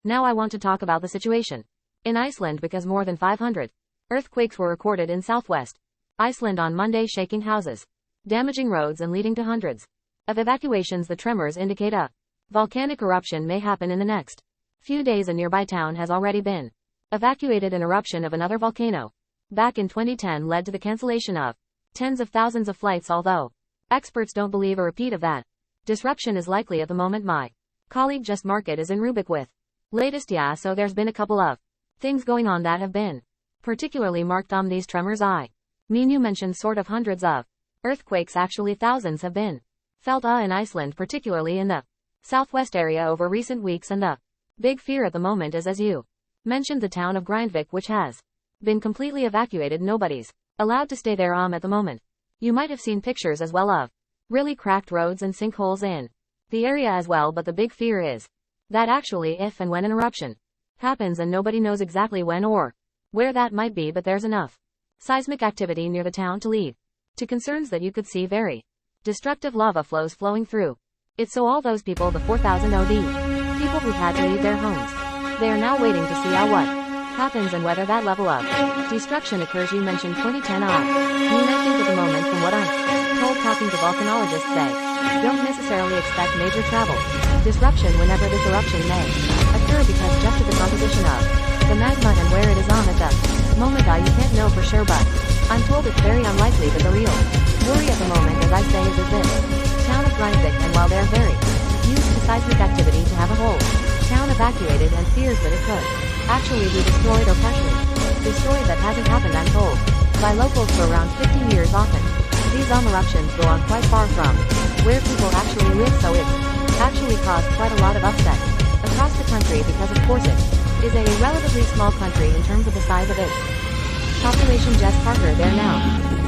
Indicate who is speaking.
Speaker 1: Now I want to talk about the situation in Iceland because more than 500 earthquakes were recorded in southwest Iceland on Monday, shaking houses, damaging roads and leading to hundreds of evacuations. The tremors indicate a volcanic eruption may happen in the next few days. A nearby town has already been evacuated. An eruption of another volcano back in 2010 led to the cancellation of tens of thousands of flights, although experts don't believe a repeat of that disruption is likely at the moment. My colleague Just Market is in Rubik with latest. Yeah, so there's been a couple of things going on that have been particularly marked. These tremors, I mean, you mentioned sort of hundreds of earthquakes. Actually thousands have been felt in Iceland, particularly in the southwest area over recent weeks. And the big fear at the moment is, as you mentioned, the town of Grindvik, which has been completely evacuated. Nobody's allowed to stay there at the moment. You might have seen pictures as well of really cracked roads and sinkholes in the area as well. But the big fear is that actually if and when an eruption happens, and nobody knows exactly when or where that might be, but there's enough seismic activity near the town to lead to concerns that you could see very destructive lava flows flowing through it. So all those people, the 4,000 odd people who've had to leave their homes, they are now waiting to see what happens and whether that level of destruction occurs. You mentioned 2010. I think at the moment, from what I'm told talking to volcanologists, they don't necessarily expect major travel disruption whenever this eruption may occur, because just of the composition of the magma and where it is at the moment. You can't know for sure, but I'm told it's very unlikely. But the real worry at the moment, as I say, is this town of Grindvik, and while they're very used to seismic activity, to have a whole town evacuated and fears that it could actually be destroyed or partially destroyed. That hasn't happened, I'm told, by locals for around 50 years. Often these eruptions go on quite far from where people actually live, so it's actually caused quite a lot of upset across the country, because of course it is a relatively small country in terms of the size of its population. Jess Parker there now.